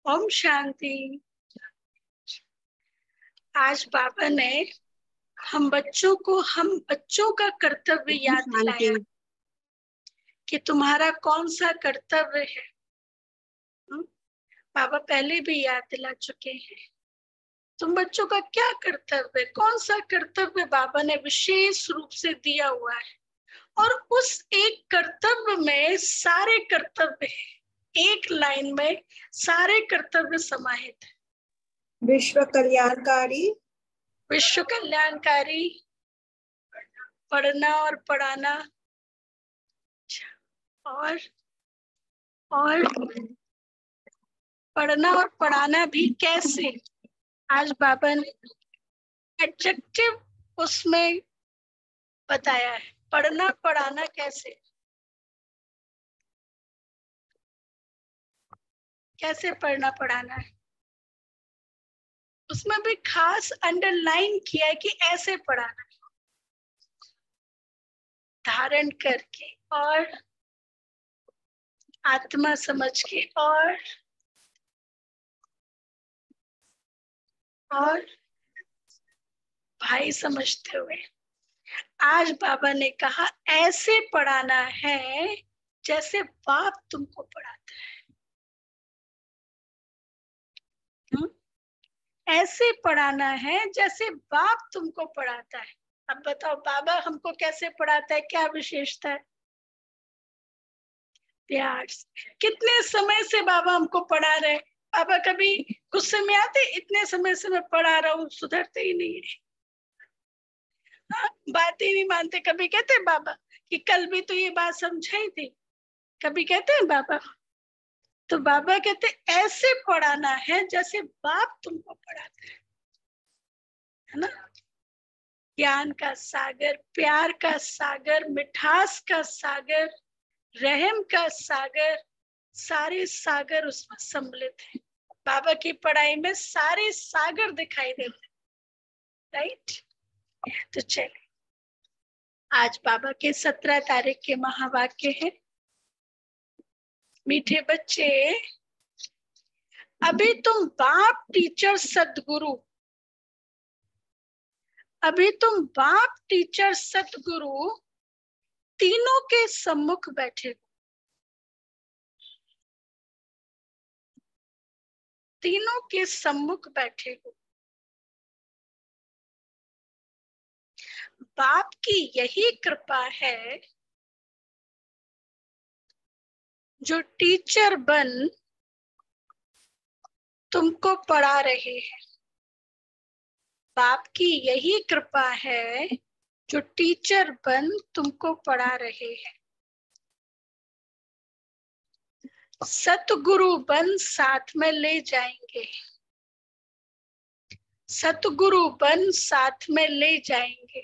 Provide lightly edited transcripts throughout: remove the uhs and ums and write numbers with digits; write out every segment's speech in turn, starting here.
ओम शांति। आज बाबा ने हम बच्चों का कर्तव्य याद दिलाया कि तुम्हारा कौन सा कर्तव्य है। बाबा पहले भी याद दिला चुके हैं। तुम बच्चों का क्या कर्तव्य, कौन सा कर्तव्य बाबा ने विशेष रूप से दिया हुआ है, और उस एक कर्तव्य में सारे कर्तव्य है। एक लाइन में सारे कर्तव्य समाहित है। विश्व कल्याणकारी, विश्व कल्याणकारी, पढ़ना और पढ़ाना, और पढ़ना और पढ़ाना भी कैसे। आज बाबा ने एडजेक्टिव उसमें बताया है, पढ़ना पढ़ाना कैसे, कैसे पढ़ना पढ़ाना है। उसमें भी खास अंडरलाइन किया है कि ऐसे पढ़ाना, धारण करके और आत्मा समझ के और भाई समझते हुए। आज बाबा ने कहा ऐसे पढ़ाना है जैसे बाप तुमको पढ़ाता है। ऐसे पढ़ाना है जैसे बाप तुमको पढ़ाता है। अब बताओ बाबा हमको कैसे पढ़ाता है, क्या विशेषता है? प्यार से। कितने समय से बाबा हमको पढ़ा रहे। बाबा कभी गुस्से में आते, इतने समय से मैं पढ़ा रहा हूँ, सुधरते ही नहीं है। बात ही नहीं मानते। कभी कहते हैं बाबा कि कल भी तो ये बात समझाई थी, कभी कहते हैं बाबा। तो बाबा कहते ऐसे पढ़ाना है जैसे बाप तुमको पढ़ाता है ना। ज्ञान का सागर, प्यार का सागर, मिठास का सागर, रहम का सागर, सारे सागर उसमें सम्मिलित है। बाबा की पढ़ाई में सारे सागर दिखाई देते, राइट। तो चलिए, आज बाबा के 17 तारीख के महावाक्य है। मीठे बच्चे, अभी तुम बाप, टीचर, सदगुरु, अभी तुम बाप, टीचर, सदगुरु तीनों के सम्मुख बैठे हो। तीनों के सम्मुख बैठे हो। बाप की यही कृपा है जो टीचर बन तुमको पढ़ा रहे हैं। बाप की यही कृपा है जो टीचर बन तुमको पढ़ा रहे हैं। सतगुरु बन साथ में ले जाएंगे। सतगुरु बन साथ में ले जाएंगे।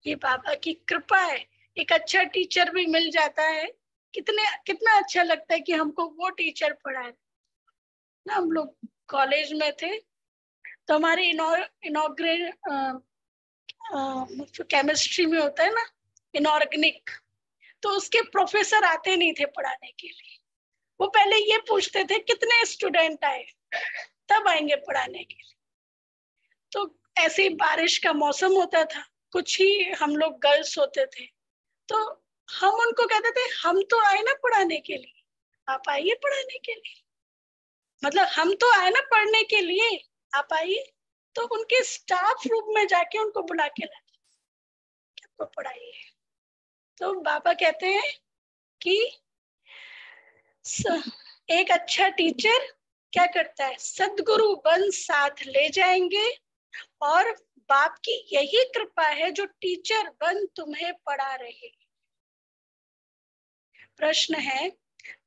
ये बाबा की कृपा है। एक अच्छा टीचर भी मिल जाता है, कितना अच्छा लगता है कि हमको वो टीचर पढ़ाए ना। हम लोग कॉलेज में थे तो हमारे इनॉग्रेट जो केमिस्ट्री में होता है ना, इनऑर्गेनिक, तो उसके प्रोफेसर आते नहीं थे पढ़ाने के लिए। वो पहले ये पूछते थे कितने स्टूडेंट आए, तब आएंगे पढ़ाने के लिए। तो ऐसे ही बारिश का मौसम होता था, कुछ ही हम लोग गर्ल्स होते थे, तो हम उनको कहते थे हम तो आए ना पढ़ाने के लिए, आप आइए पढ़ाने के लिए। मतलब हम तो आए ना पढ़ने के लिए, आप आइए। तो उनके स्टाफ रूम में जाके उनको बुला के लाते, आपको पढ़ाइए। तो बाबा कहते हैं कि एक अच्छा टीचर क्या करता है, सद्गुरु बन साथ ले जाएंगे, और बाप की यही कृपा है जो टीचर बन तुम्हें पढ़ा रहे। प्रश्न है,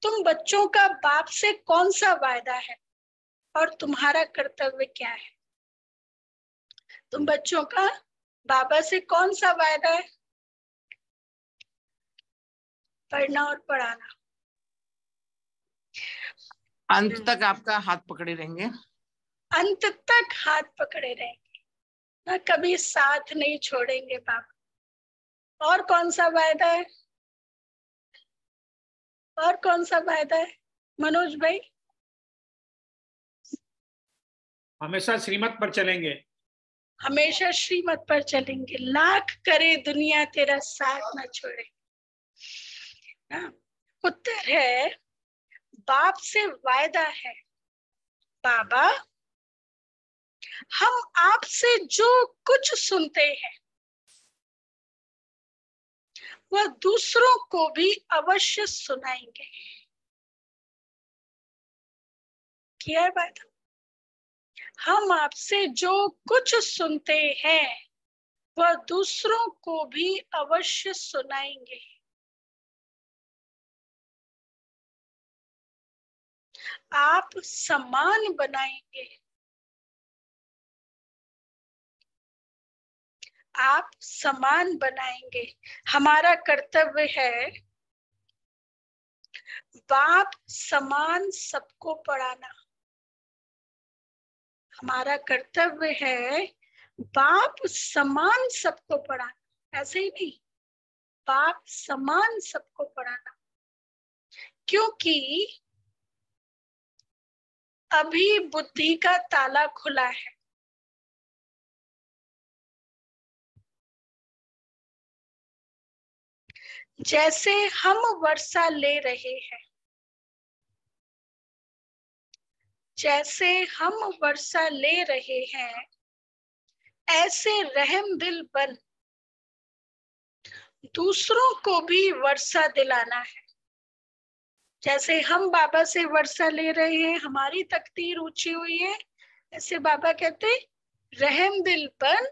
तुम बच्चों का बाप से कौन सा वायदा है और तुम्हारा कर्तव्य क्या है? तुम बच्चों का बाबा से कौन सा वायदा है? पढ़ना और पढ़ाना। अंत तक आपका हाथ पकड़े रहेंगे। अंत तक हाथ पकड़े रहेंगे ना, कभी साथ नहीं छोड़ेंगे बाबा। और कौन सा वायदा है? और कौन सा वायदा है मनोज भाई? हमेशा श्रीमत पर चलेंगे। हमेशा श्रीमत पर चलेंगे। लाख करे दुनिया तेरा साथ न छोड़े। ना? उत्तर है बाप से वायदा है, बाबा हम आपसे जो कुछ सुनते हैं वह दूसरों को भी अवश्य सुनाएंगे। किया है बात? हम आपसे जो कुछ सुनते हैं वह दूसरों को भी अवश्य सुनाएंगे। आप समान बनाएंगे। आप समान बनाएंगे। हमारा कर्तव्य है बाप समान सबको पढ़ाना। हमारा कर्तव्य है बाप समान सबको पढ़ाना। ऐसे ही नहीं, बाप समान सबको पढ़ाना। क्योंकि अभी बुद्धि का ताला खुला है। जैसे हम वर्षा ले रहे हैं, जैसे हम वर्षा ले रहे हैं, ऐसे रहम दिल बन दूसरों को भी वर्षा दिलाना है। जैसे हम बाबा से वर्षा ले रहे हैं, हमारी तकदीर ऊंची हुई है, ऐसे बाबा कहते रहम दिल बन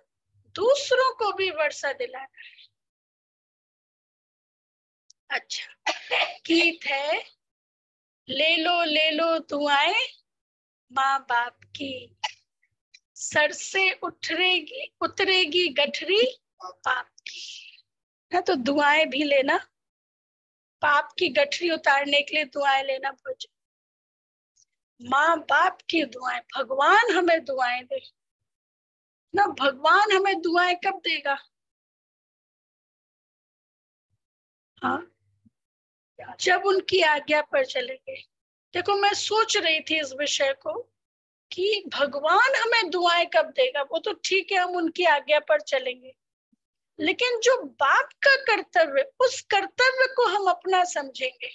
दूसरों को भी वर्षा दिलाना है। अच्छा गीत है, ले लो दुआएं माँ बाप की, सर से उतरेगी गठरी पाप की। ना तो दुआएं भी लेना, पाप की गठरी उतारने के लिए दुआएं लेना भूल। माँ बाप की दुआएं, भगवान हमें दुआएं दे ना। भगवान हमें दुआएं कब देगा? हाँ, जब उनकी आज्ञा पर चलेंगे। देखो मैं सोच रही थी इस विषय को कि भगवान हमें दुआएं कब देगा। वो तो ठीक है, हम उनकी आज्ञा पर चलेंगे, लेकिन जो बाप का कर्तव्य, उस कर्तव्य को हम अपना समझेंगे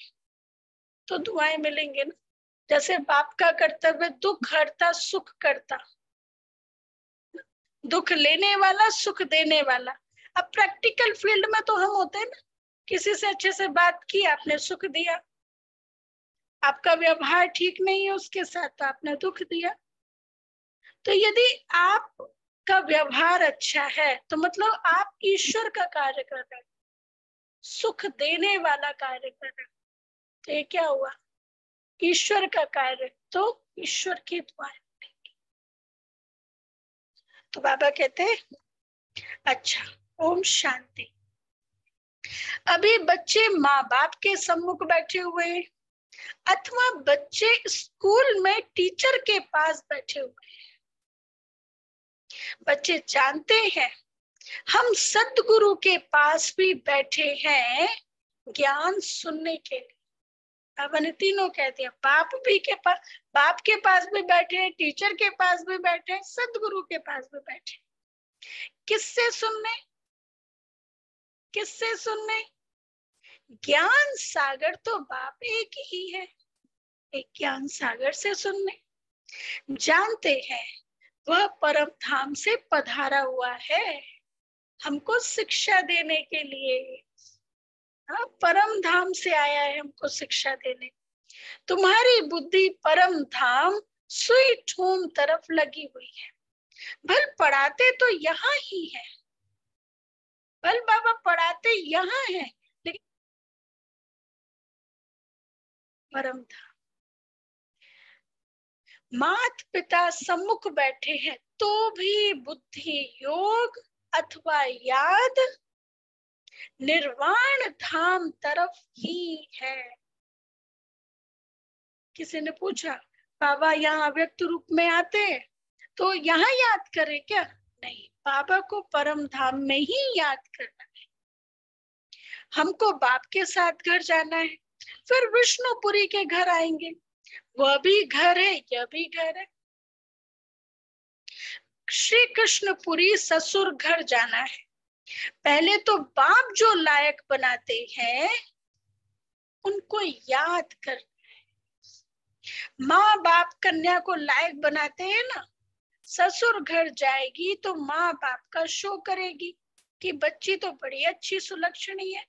तो दुआएं मिलेंगे ना। जैसे बाप का कर्तव्य दुख हरता सुख करता, दुख लेने वाला सुख देने वाला। अब प्रैक्टिकल फील्ड में तो हम होते हैं ना, किसी से अच्छे से बात की, आपने सुख दिया। आपका व्यवहार ठीक नहीं है उसके साथ तो आपने दुख दिया। तो यदि आपका व्यवहार अच्छा है तो मतलब आप ईश्वर का कार्य कर रहे हैं, सुख देने वाला कार्य कर रहे हैं। तो ये क्या हुआ? ईश्वर का कार्य। तो ईश्वर की दुआएं। तो बाबा कहते हैं अच्छा, ओम शांति। अभी बच्चे माँ बाप के सम्मुख बैठे हुए हैं अथवा बच्चे स्कूल में टीचर के पास बैठे हुए हैं। बच्चे जानते हैं हम सद्गुरु के पास भी बैठे हैं ज्ञान सुनने के लिए। अब मैंने तीनों कह दिया, बाप के पास भी बैठे हैं, टीचर के पास भी बैठे हैं, सद्गुरु के पास भी बैठे। किससे सुनने? किससे सुनने? ज्ञान सागर तो बाप एक ही है, एक ज्ञान सागर से सुनने। जानते हैं वह परम धाम से पधारा हुआ है हमको शिक्षा देने के लिए। हाँ, परम धाम से आया है हमको शिक्षा देने। तुम्हारी बुद्धि परम धाम सुई ठूम तरफ लगी हुई है। भल पढ़ाते तो यहाँ ही है, भल बाबा पढ़ाते यहाँ है, लेकिन परम धाम। मात पिता सम्मुख बैठे हैं तो भी बुद्धि योग अथवा याद निर्वाण धाम तरफ ही है। किसी ने पूछा बाबा यहाँ अव्यक्त रूप में आते तो यहाँ याद करें क्या? नहीं, बाबा को परम धाम में ही याद करना है। हमको बाप के साथ घर जाना है, फिर विष्णुपुरी के घर आएंगे। वह भी घर है, यह भी घर है। श्री कृष्णपुरी ससुर घर जाना है। पहले तो बाप जो लायक बनाते हैं उनको याद कर, माँ बाप कन्या को लायक बनाते हैं ना, ससुर घर जाएगी तो माँ बाप का शो करेगी कि बच्ची तो बड़ी अच्छी सुलक्षणी है।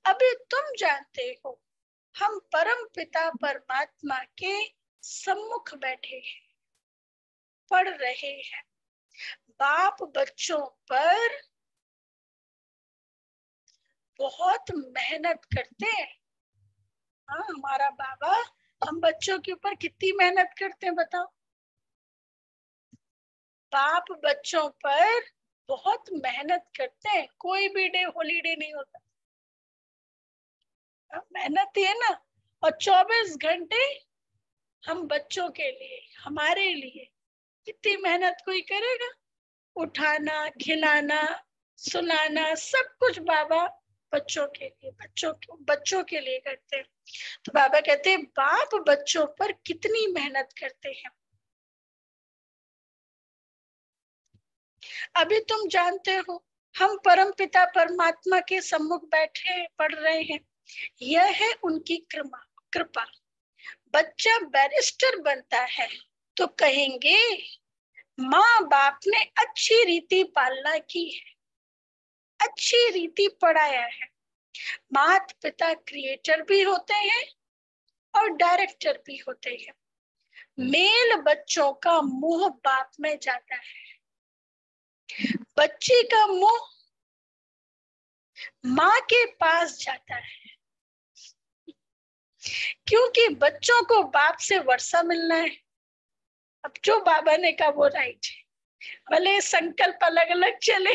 अभी तुम जानते हो हम परम पिता परमात्मा के सम्मुख बैठे हैं, पढ़ रहे हैं। बाप बच्चों पर बहुत मेहनत करते हैं। हाँ, हमारा बाबा हम बच्चों के ऊपर कितनी मेहनत करते हैं बताओ। बाप बच्चों पर बहुत मेहनत करते हैं, कोई भी डे हॉलीडे नहीं होता। मेहनत है ना। और 24 घंटे हम बच्चों के लिए, हमारे लिए इतनी मेहनत कोई करेगा? उठाना, खिलाना, सुलाना, सब कुछ बाबा बच्चों के लिए, बच्चों के लिए करते हैं। तो बाबा कहते हैं बाप बच्चों पर कितनी मेहनत करते हैं। अभी तुम जानते हो हम परम पिता परमात्मा के सम्मुख बैठे पढ़ रहे हैं, यह है उनकी कृपा। बच्चा बैरिस्टर बनता है तो कहेंगे माँ बाप ने अच्छी रीति पालना की है, अच्छी रीति पढ़ाया है। माता पिता क्रिएटर भी होते हैं और डायरेक्टर भी होते हैं। मेल बच्चों का मुंह बाप में जाता है, बच्ची का मुंह माँ के पास जाता है, क्योंकि बच्चों को बाप से वर्षा मिलना है। अब जो बाबा ने कहा वो राइट है, भले संकल्प अलग अलग चले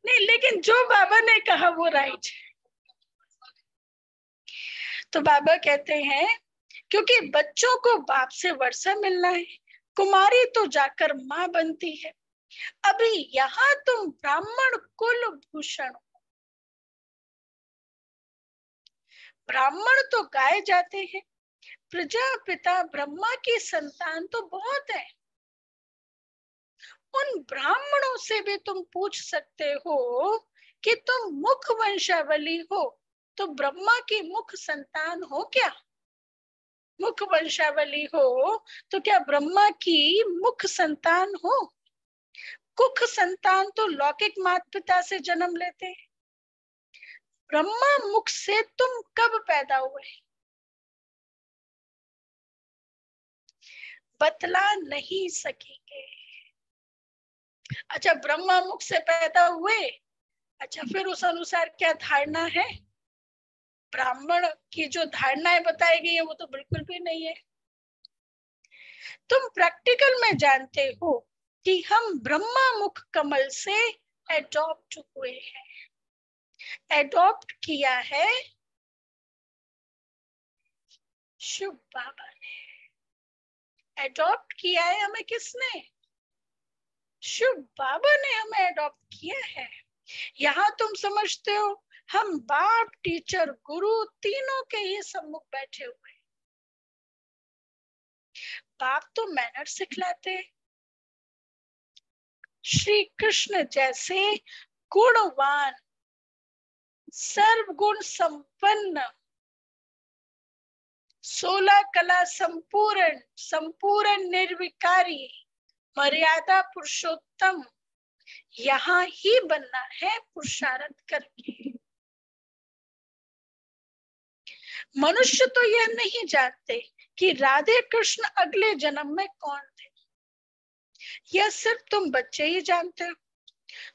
नहीं, लेकिन जो बाबा ने कहा वो राइट है। तो बाबा कहते हैं क्योंकि बच्चों को बाप से वर्षा मिलना है, कुमारी तो जाकर माँ बनती है। अभी यहाँ तुम ब्राह्मण कुल भूषण, ब्राह्मण तो गाए जाते हैं, प्रजापिता ब्रह्मा की संतान तो बहुत है। उन ब्राह्मणों से भी तुम पूछ सकते हो कि तुम मुख वंशावली हो तो ब्रह्मा की मुख संतान हो क्या? मुख वंशावली हो तो क्या ब्रह्मा की मुख संतान हो? कुख संतान तो लौकिक माता पिता से जन्म लेते हैं। ब्रह्मा मुख से तुम कब पैदा हुए? बतला नहीं सकेंगे। अच्छा, ब्रह्मा मुख से पैदा हुए, अच्छा फिर उस अनुसार क्या धारणा है? ब्राह्मण की जो धारणाएं बताई गई है वो तो बिल्कुल भी नहीं है। तुम प्रैक्टिकल में जानते हो कि हम ब्रह्मा मुख कमल से एडॉप्ट हुए हैं। एडॉप्ट किया है शिव बाबा ने। एडॉप्ट किया है हमें किसने? शिव बाबा ने हमें एडॉप्ट किया है। यहाँ तुम समझते हो हम बाप, टीचर, गुरु तीनों के ही सम्मुख बैठे हुए। बाप तो मैनर सिखलाते, श्री कृष्ण जैसे गुणवान, सर्वगुण संपन्न, 16 कला संपूर्ण, संपूर्ण निर्विकारी, मर्यादा पुरुषोत्तम, यहाँ ही बनना है पुरुषार्थ करके। मनुष्य तो यह नहीं जानते कि राधे कृष्ण अगले जन्म में कौन थे, यह सिर्फ तुम बच्चे ही जानते हो।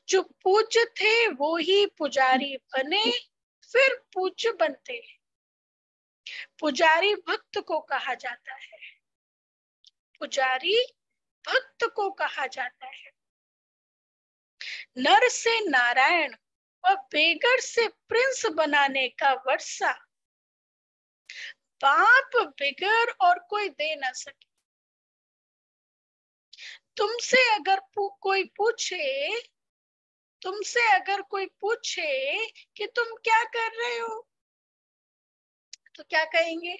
जो पूज्य थे वो ही पुजारी बने, फिर पूज्य बनते हैं। पुजारी भक्त को कहा जाता है, पुजारी भक्त को कहा जाता है। नर से नारायण व बेगर से प्रिंस बनाने का वर्षा बाप बिगर और कोई दे ना सके। तुमसे अगर कोई पूछे कि तुम क्या कर रहे हो तो क्या कहेंगे?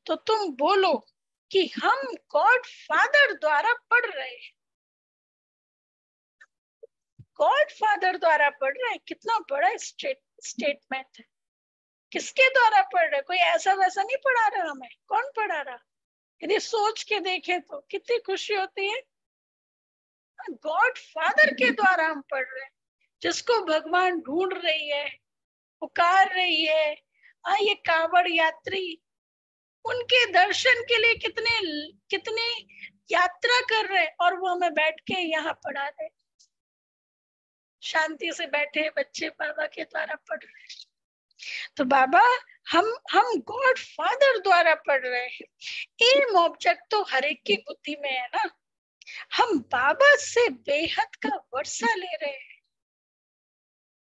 तो तुम बोलो कि हम गॉड फादर द्वारा पढ़ रहे हैं, गॉड फादर द्वारा पढ़ रहे हैं। कितना बड़ा स्टेटमेंट है। किसके द्वारा पढ़ रहे? कोई ऐसा वैसा नहीं पढ़ा रहा हमें। कौन पढ़ा रहा? यदि सोच के देखें तो कितनी खुशी होती है। गॉड फादर के द्वारा हम पढ़ रहे हैं, जिसको भगवान ढूंढ रही है, पुकार रही है। ये कांवड़ यात्री उनके दर्शन के लिए कितने कितने यात्रा कर रहे हैं, और वो हमें बैठ के यहाँ पढ़ा रहे। शांति से बैठे बच्चे बाबा के द्वारा पढ़ रहे हैं। तो बाबा हम गॉड फादर द्वारा पढ़ रहे हैं। एम ऑब्जेक्ट तो हर एक की बुद्धि में है ना। हम बाबा से बेहद का वर्षा ले रहे हैं,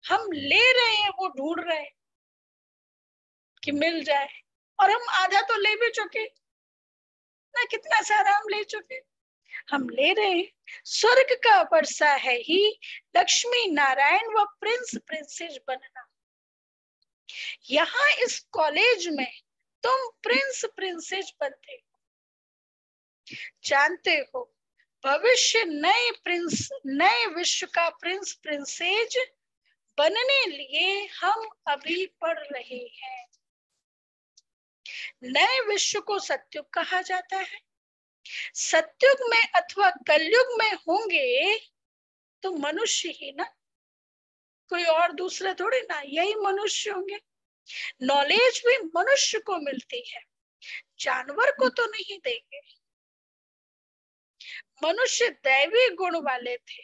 हम ले रहे हैं, वो ढूंढ रहे हैं कि मिल जाए। और हम आधा तो ले भी चुके ना, कितना सारा हम ले चुके। हम ले रहे हैं। स्वर्ग का वर्षा है ही लक्ष्मी नारायण व प्रिंस प्रिंसेस बनना। यहाँ इस कॉलेज में तुम प्रिंस प्रिंसेस बनते हो। जानते हो भविष्य नए विश्व का प्रिंस प्रिंसेस बनने लिए हम अभी पढ़ रहे हैं। नए विश्व को सतयुग कहा जाता है। सतयुग में अथवा कलयुग में होंगे तो मनुष्य ही ना, कोई और दूसरे थोड़ी ना, यही मनुष्य होंगे। नॉलेज भी मनुष्य को मिलती है, जानवर को तो नहीं देंगे। मनुष्य दैवी गुण वाले थे,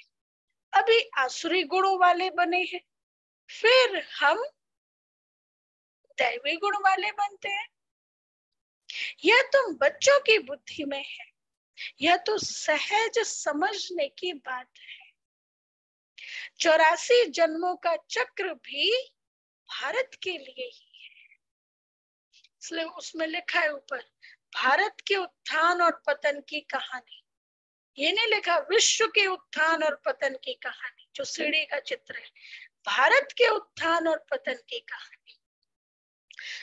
अभी आसुरी गुणों वाले बने हैं, फिर हम दैवी गुण वाले बनते हैं। यह तुम बच्चों की बुद्धि में है, यह तो सहज समझने की बात है। 84 जन्मों का चक्र भी भारत के लिए ही है। इसलिए उसमें लिखा है ऊपर, भारत के उत्थान और पतन की कहानी। ये नहीं लिखा विश्व के उत्थान और पतन की कहानी, जो सीढ़ी का चित्र है। भारत के उत्थान और पतन की कहानी।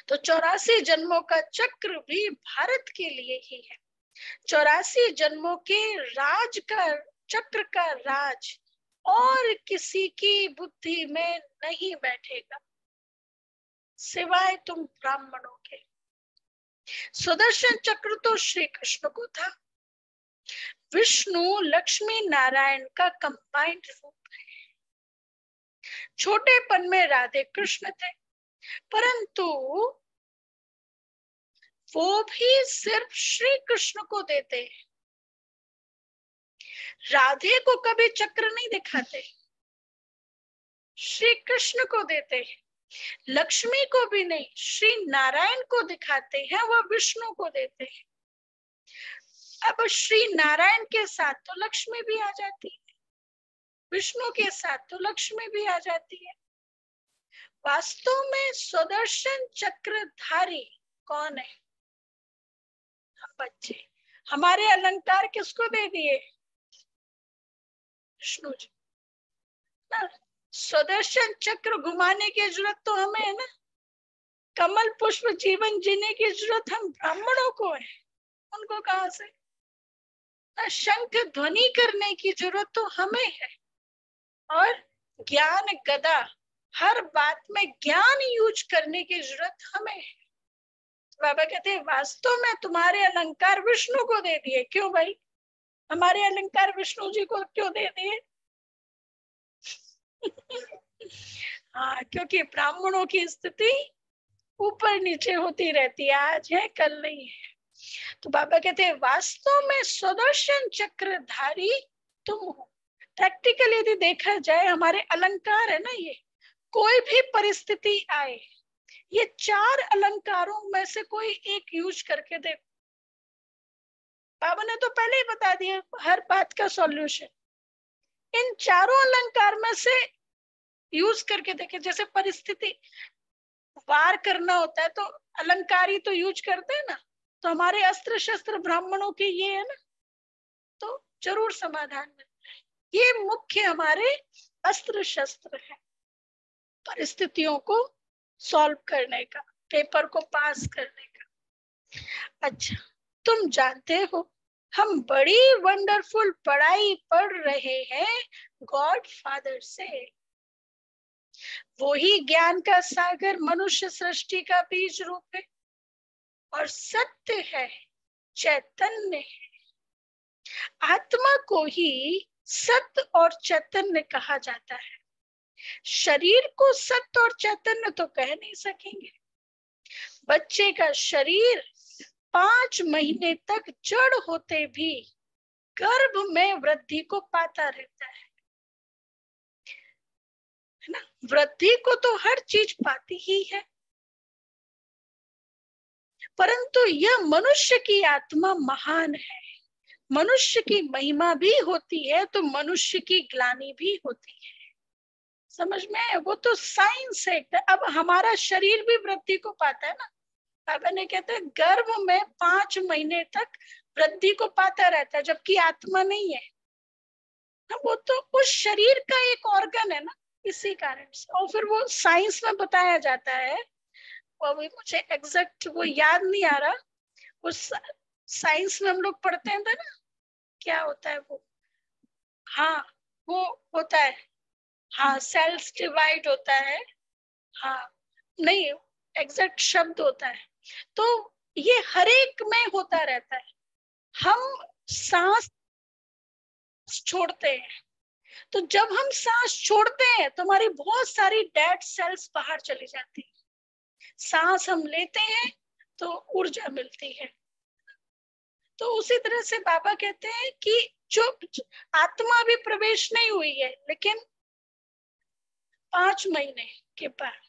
तो 84 जन्मों का चक्र भी भारत के लिए ही है। 84 जन्मों के राज का चक्र का राज और किसी की बुद्धि में नहीं बैठेगा सिवाय तुम ब्राह्मणों के। सुदर्शन चक्र तो श्री कृष्ण को था। विष्णु लक्ष्मी नारायण का कंबाइंड रूप है। छोटेपन में राधे कृष्ण थे, परंतु वो भी सिर्फ श्री कृष्ण को देते हैं। राधे को कभी चक्र नहीं दिखाते, श्री कृष्ण को देते हैं। लक्ष्मी को भी नहीं, श्री नारायण को दिखाते हैं, वह विष्णु को देते हैं। अब श्री नारायण के साथ तो लक्ष्मी भी आ जाती है, विष्णु के साथ तो लक्ष्मी भी आ जाती है। वास्तव में सुदर्शन चक्रधारी कौन है? हम बच्चे। हमारे अलंकार किसको दे दिए? विष्णु जी ना। सुदर्शन चक्र घुमाने की जरूरत तो हमें है ना। कमल पुष्प जीवन जीने की जरूरत हम ब्राह्मणों को है, उनको कहां से? शंख ध्वनि करने की जरूरत तो हमें है, और ज्ञान गदा, हर बात में ज्ञान यूज करने की जरूरत हमें है। बाबा कहते हैं वास्तव में तुम्हारे अलंकार विष्णु को दे दिए। क्यों भाई? हमारे अलंकार विष्णु जी को क्यों दे दिए? हाँ, क्योंकि ब्राह्मणों की स्थिति ऊपर नीचे होती रहती है, आज है कल नहीं है। तो बाबा कहते हैं वास्तव में सुदर्शन चक्रधारी तुम हो। प्रैक्टिकली यदि देखा जाए, हमारे अलंकार है ना, ये कोई भी परिस्थिति आए, ये 4 अलंकारों में से कोई एक यूज करके देखो। बाबा ने तो पहले ही बता दिया हर बात का सॉल्यूशन। इन चारों अलंकार में से यूज करके देखे। जैसे परिस्थिति वार करना होता है तो अलंकार ही तो यूज करते हैं ना। तो हमारे अस्त्र शस्त्र ब्राह्मणों के ये है ना, तो जरूर समाधान मिलता है। ये मुख्य हमारे अस्त्र शस्त्र है परिस्थितियों को सॉल्व करने का, पेपर को पास करने का। अच्छा, तुम जानते हो हम बड़ी वंडरफुल पढ़ाई पढ़ रहे हैं गॉड फादर से। वही ज्ञान का सागर मनुष्य सृष्टि का बीज रूप है और सत्य है, चैतन्य है। आत्मा को ही सत्य और चैतन्य कहा जाता है। शरीर को सत्य और चैतन्य तो कह नहीं सकेंगे। बच्चे का शरीर 5 महीने तक जड़ होते भी गर्भ में वृद्धि को पाता रहता है ना। वृद्धि को तो हर चीज पाती ही है, परंतु यह मनुष्य की आत्मा महान है। मनुष्य की महिमा भी होती है तो मनुष्य की ग्लानि भी होती है। समझ में आया? वो तो साइंस है। अब हमारा शरीर भी वृद्धि को पाता है ना। बाबा ने कहते हैं गर्भ में 5 महीने तक वृद्धि को पाता रहता है, जबकि आत्मा नहीं है। वो तो उस शरीर का एक ऑर्गन है ना, इसी कारण से। और फिर वो साइंस में बताया जाता है, वो अभी मुझे एग्जैक्ट वो याद नहीं आ रहा। उस साइंस में हम लोग पढ़ते हैं ना, क्या होता है वो, हाँ वो होता है, हाँ सेल्स डिवाइड होता है, हाँ नहीं एग्जैक्ट शब्द होता है। तो ये हर एक में होता रहता है। हम सांस छोड़ते हैं, तो जब हम सांस छोड़ते हैं तो हमारी बहुत सारी डेड सेल्स बाहर चली जाती है। सांस हम लेते हैं तो ऊर्जा मिलती है। तो उसी तरह से बाबा कहते हैं कि जो आत्मा भी प्रवेश नहीं हुई है, लेकिन 5 महीने के बाद,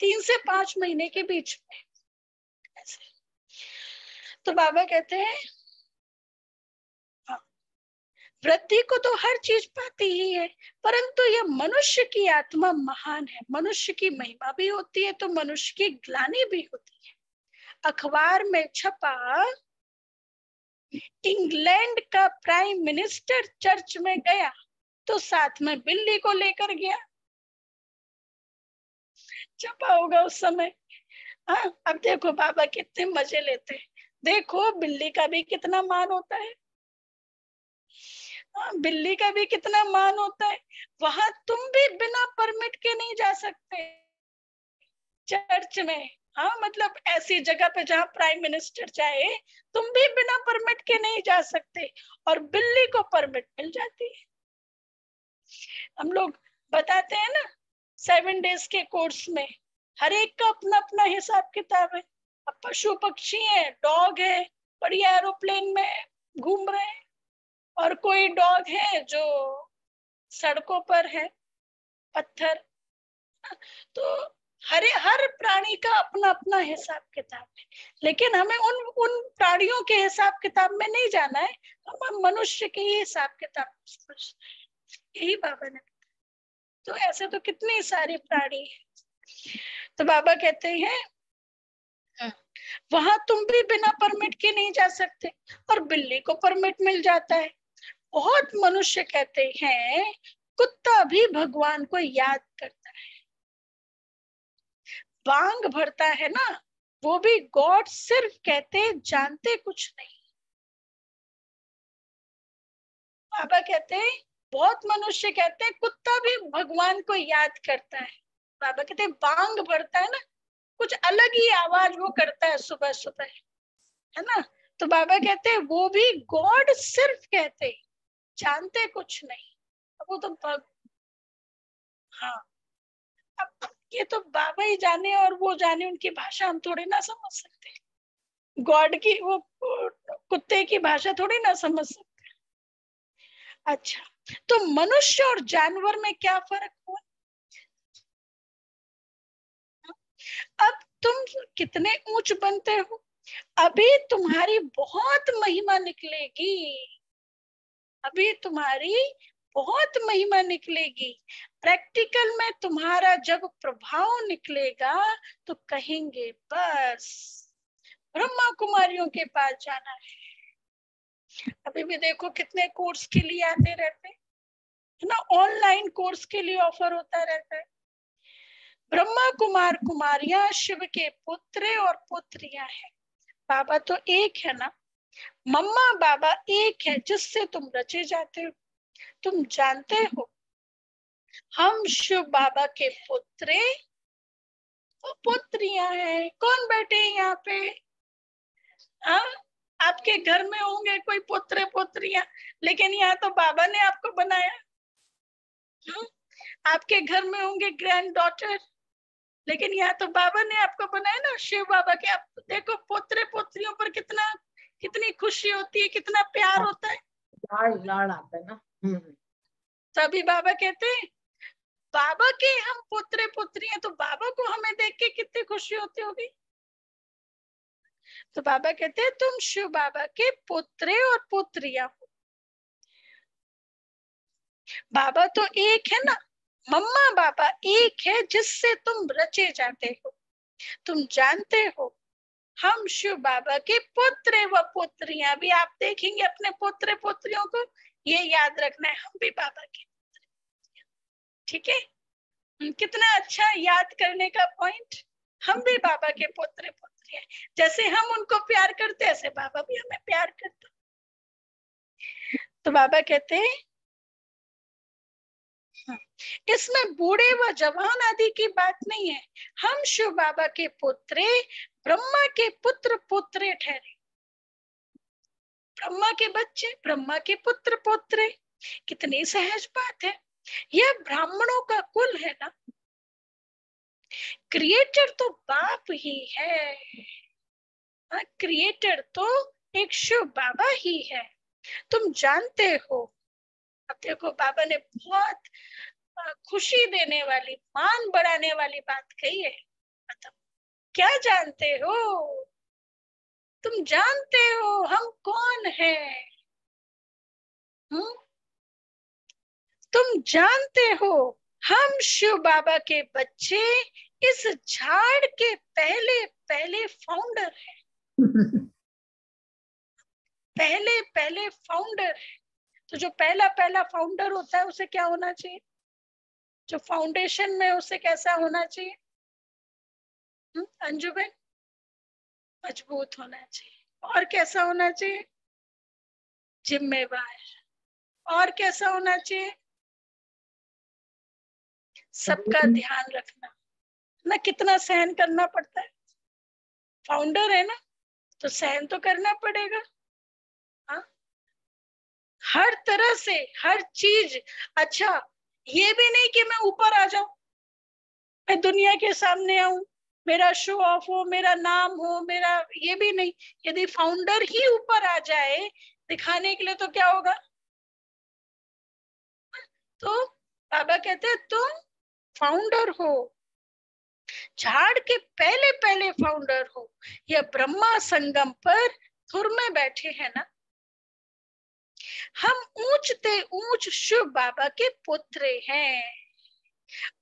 3 से 5 महीने के बीच में ऐसे। तो बाबा कहते हैं वृद्धि को तो हर चीज पाती ही है, परंतु यह मनुष्य की आत्मा महान है। मनुष्य की महिमा भी होती है तो मनुष्य की ग्लानि भी होती है। अखबार में छपा इंग्लैंड का प्राइम मिनिस्टर चर्च में गया तो साथ में बिल्ली को लेकर गया। छपा होगा उस समय। हाँ, अब देखो बाबा कितने मजे लेते हैं। देखो बिल्ली का भी कितना मान होता है। हाँ, बिल्ली का भी कितना मान होता है। वहां तुम भी बिना परमिट के नहीं जा सकते चर्च में। हाँ मतलब ऐसी जगह पे जहाँ प्राइम मिनिस्टर जाए, तुम भी बिना परमिट के नहीं जा सकते, और बिल्ली को परमिट मिल जाती है। हम लोग बताते हैं ना 7 डेज के कोर्स में, हर एक का अपना अपना हिसाब किताब है। अब पशु पक्षी है, डॉग है, बढ़िया एरोप्लेन में घूम रहे हैं, और कोई डॉग है जो सड़कों पर है, पत्थर। तो हर प्राणी का अपना अपना हिसाब किताब है, लेकिन हमें उन प्राणियों के हिसाब किताब में नहीं जाना है। हमें मनुष्य के ही हिसाब किताब समझना है। यही बाबा ने, तो ऐसे तो कितने सारे प्राणी है। तो बाबा कहते हैं वहां तुम भी बिना परमिट के नहीं जा सकते, और बिल्ली को परमिट मिल जाता है। बहुत मनुष्य कहते हैं कुत्ता भी भगवान को याद करता है, बांग भरता है ना, वो भी गॉड सिर्फ कहते, जानते कुछ नहीं। बाबा कहते हैं बहुत मनुष्य कहते हैं कुत्ता भी भगवान को याद करता है। बाबा कहते हैं बांग भरता है ना, कुछ अलग ही आवाज वो करता है सुबह सुबह, है ना। तो बाबा कहते हैं वो भी गॉड सिर्फ कहते, जानते कुछ नहीं। वो तो हाँ, अब ये तो बाबा ही जाने और वो जाने, उनकी भाषा हम थोड़ी ना समझ सकते। गॉड की वो कुत्ते की भाषा थोड़ी ना समझ सकते। अच्छा, तो मनुष्य और जानवर में क्या फर्क हुआ? अब तुम कितने ऊंच बनते हो, अभी तुम्हारी बहुत महिमा निकलेगी, अभी तुम्हारी बहुत महिमा निकलेगी। प्रैक्टिकल में तुम्हारा जब प्रभाव निकलेगा तो कहेंगे बस ब्रह्मा कुमारियों के पास जाना है। अभी भी देखो कितने कोर्स के लिए आते रहते हैं ना, ऑनलाइन कोर्स के लिए ऑफर होता रहता है। ब्रह्मा कुमार कुमारियां शिव के पुत्र और पुत्रियां हैं। बाबा तो एक है ना, मम्मा बाबा एक है जिससे तुम रचे जाते हो। तुम जानते हो हम शिव बाबा के पुत्रे और पुत्रियां हैं। कौन बैठे हैं यहाँ पे? आपके घर में होंगे कोई पुत्र पुत्रियां, लेकिन यहाँ तो बाबा ने आपको बनाया। आपके घर में होंगे ग्रैंड डॉटर, लेकिन यहाँ तो बाबा ने आपको बनाया ना, शिव बाबा के। आप देखो पुत्र पुत्रियों पर कितनी खुशी होती है, कितना प्यार होता है, लाड़ आता है ना। तभी बाबा कहते हैं बाबा के हम पुत्र पुत्री हैं, तो बाबा को हमें देख के कितनी खुशी होती होगी। तो बाबा कहते हैं तुम शिव बाबा के पुत्र और पुत्रियां हो। बाबा तो एक है ना, मम्मा बाबा एक है जिससे तुम रचे जाते हो। तुम जानते हो हम शिव बाबा के पुत्र व पुत्रियां भी। आप देखेंगे अपने पुत्र पुत्रियों को, ये याद रखना है हम भी बाबा के। ठीक है, कितना अच्छा याद करने का पॉइंट। हम भी बाबा के पुत्र पुत्री हैं। जैसे हम उनको प्यार करते ऐसे बाबा भी हमें प्यार करते। तो बाबा कहते हैं इसमें बूढ़े व जवान आदि की बात नहीं है। हम शिव बाबा के पुत्र ब्रह्मा के पुत्र पुत्र ठहरे। ब्रह्मा के बच्चे, ब्रह्मा के पुत्र पुत्र, कितनी सहज बात है। यह ब्राह्मणों का कुल है ना। क्रिएटर तो बाप ही है, क्रिएटर तो एक शिव बाबा ही है। तुम जानते हो, अब देखो बाबा ने बहुत खुशी देने वाली, मान बढ़ाने वाली बात कही है। मतलब क्या जानते हो? तुम जानते हो हम कौन हैं? तुम जानते हो हम शिव बाबा के बच्चे इस झाड़ के पहले पहले फाउंडर हैं। पहले पहले फाउंडर है। तो जो पहला पहला फाउंडर होता है उसे क्या होना चाहिए? जो फाउंडेशन में उसे कैसा होना चाहिए? अंजू बहन, मजबूत होना चाहिए। और कैसा होना चाहिए? जिम्मेवार। और कैसा होना चाहिए? सबका ध्यान रखना ना। कितना सहन करना पड़ता है, फाउंडर है ना, तो सहन तो करना पड़ेगा। हाँ, हर तरह से हर चीज। अच्छा, ये भी नहीं कि मैं ऊपर आ जाऊं, मैं दुनिया के सामने आऊं, मेरा शो ऑफ हो, मेरा नाम हो, मेरा, ये भी नहीं। यदि फाउंडर ही ऊपर आ जाए दिखाने के लिए तो क्या होगा? तो बाबा कहते हैं तुम फाउंडर हो, झाड़ के पहले पहले फाउंडर हो। यह ब्रह्मा संगम पर धुर में बैठे हैं ना। हम ऊंचते ऊंच शिव बाबा के पुत्र हैं,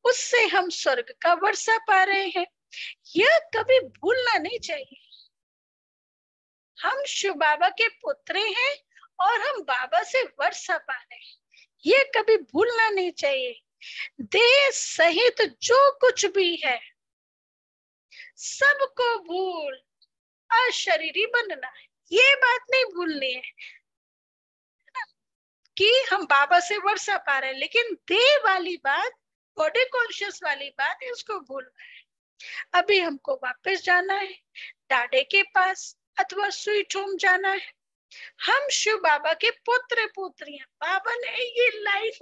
उससे हम स्वर्ग का वर्षा पा रहे हैं। यह कभी भूलना नहीं चाहिए। हम शिव बाबा के पुत्र हैं और हम बाबा से वर्षा पा रहे हैं, ये कभी भूलना नहीं चाहिए। देह सहित जो कुछ भी है सबको भूल अशरीरी बनना है। ये बात नहीं भूलनी है कि हम बाबा से वर्षा पा रहे हैं, लेकिन देह वाली बात, बॉडी कॉन्शियस वाली बात है, उसको भूलना है। अभी हमको वापस जाना है डाडे के पास अथवा स्वीट होम जाना है। हम शिव बाबा के पुत्र पुत्रियां। बाबा ने ये लाइन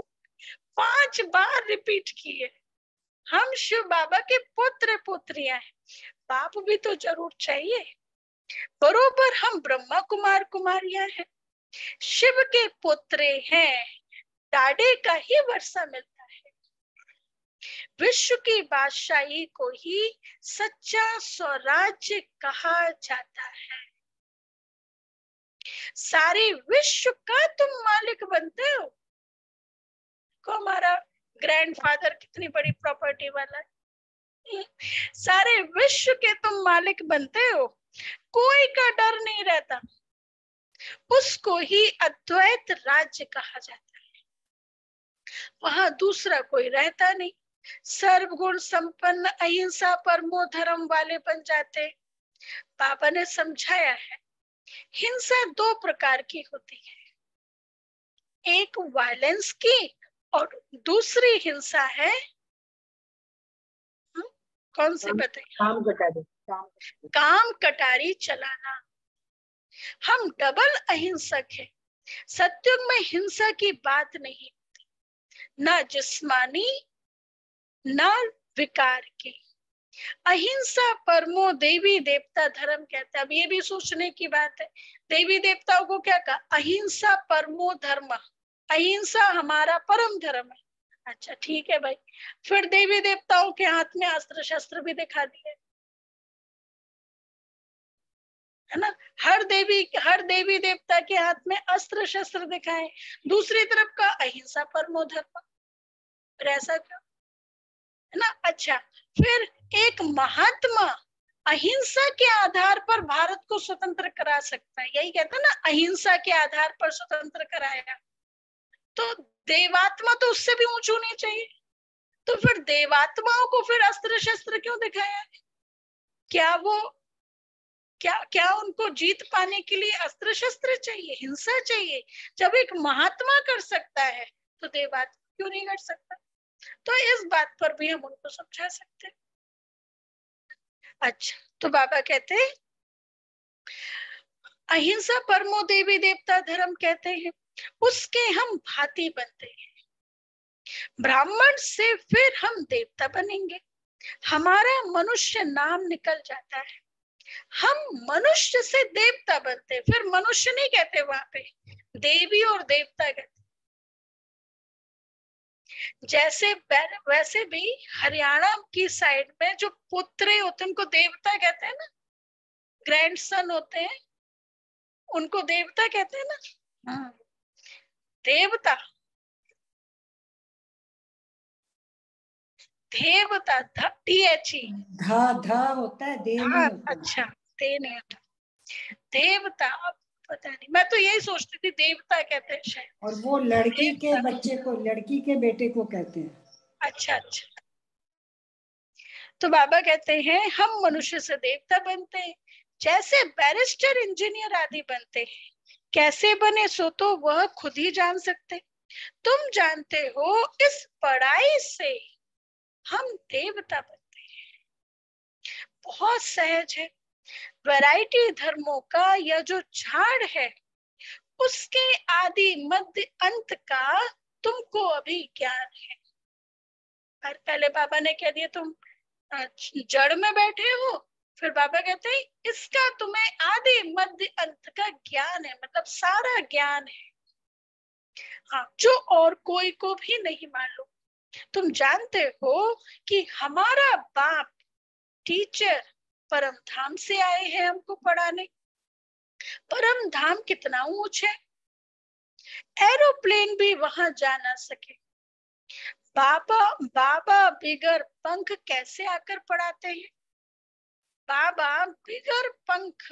5 बार रिपीट की है। हम शिव बाबा के पुत्र पुत्रियां हैं। बाप भी तो जरूर चाहिए। बरोबर हम ब्रह्मा कुमार कुमारियां हैं, शिव के पुत्र हैं। डाडे का ही वर्षा मिलता है। विश्व की बादशाही को ही सच्चा स्वराज्य कहा जाता है। सारे विश्व का तुम मालिक बनते हो। को हमारा ग्रैंडफादर कितनी बड़ी प्रॉपर्टी वाला है। सारे विश्व के तुम मालिक बनते हो, कोई का डर नहीं रहता। उसको ही अद्वैत राज्य कहा जाता है। वहां दूसरा कोई रहता नहीं। सर्वगुण संपन्न अहिंसा परमो धर्म वाले बन जाते। बाबा ने समझाया है हिंसा दो प्रकार की होती है, एक वायलेंस की और दूसरी हिंसा है कौन सी बताइए? काम कटारी, काम कटारी चलाना। हम डबल अहिंसक हैं। सत्युग में हिंसा की बात नहीं होती, न जिस्मानी न विकार की। अहिंसा परमो देवी देवता धर्म कहता है। अब ये भी सोचने की बात है, देवी देवताओं को क्या कहा? अहिंसा परमो धर्म, अहिंसा हमारा परम धर्म है। अच्छा ठीक है भाई, फिर देवी देवताओं के हाथ में अस्त्र शस्त्र भी दिखा दिए, है ना? हर देवी देवता के हाथ में अस्त्र शस्त्र दिखाए, दूसरी तरफ का अहिंसा परमो धर्म, फिर ऐसा क्यों? है ना? अच्छा, फिर एक महात्मा अहिंसा के आधार पर भारत को स्वतंत्र करा सकता है, यही कहता है ना, अहिंसा के आधार पर स्वतंत्र कराया। तो देवात्मा तो उससे भी ऊंच होनी चाहिए, तो फिर देवात्माओं को फिर अस्त्र शस्त्र क्यों दिखाया? क्या वो क्या उनको जीत पाने के लिए अस्त्र शस्त्र चाहिए, हिंसा चाहिए? जब एक महात्मा कर सकता है तो देवात्मा क्यों नहीं कर सकता? तो इस बात पर भी हम उनको समझा सकते हैं। अच्छा, तो बाबा कहते हैं अहिंसा परमो देवी देवता धर्म कहते हैं, उसके हम भांति बनते हैं। ब्राह्मण से फिर हम देवता बनेंगे, हमारा मनुष्य नाम निकल जाता है, हम मनुष्य से देवता बनते, फिर मनुष्य नहीं कहते, वहां पे देवी और देवता कहते। जैसे वैसे भी हरियाणा की साइड में जो पुत्र होते हैं उनको देवता कहते हैं ना, ग्रैंडसन होते हैं उनको देवता कहते हैं ना। देवता, देवता, THE, धा धा होता है, दे नहीं होता। अच्छा, ते नहीं होता, देवता। पता नहीं, मैं तो यही सोचती थी देवता कहते हैं शायद। और वो लड़की के देवता। बच्चे को, लड़की के बेटे को कहते हैं। अच्छा अच्छा, तो बाबा कहते हैं हम मनुष्य से देवता बनते हैं, जैसे बैरिस्टर इंजीनियर आदि बनते हैं। कैसे बने सो तो वह खुद ही जान सकते, तुम जानते हो इस पढ़ाई से हम देवता बनते हैं। बहुत सहज है। वैरायटी धर्मों का यह जो झाड़ है, उसके आदि मध्य अंत का तुमको अभी ज्ञान है। और पहले बाबा ने कह दिया तुम जड़ में बैठे हो, फिर बाबा कहते हैं इसका तुम्हें आदि मध्य अंत का ज्ञान है, मतलब सारा ज्ञान है। हाँ, जो और कोई को भी नहीं मालूम। तुम जानते हो कि हमारा बाप टीचर परम धाम से आए हैं हमको पढ़ाने। परम धाम कितना ऊंच है, एरोप्लेन भी वहां जा ना सके। बाबा बाबा बिगर पंख कैसे आकर पढ़ाते हैं? बाबा बिगर पंख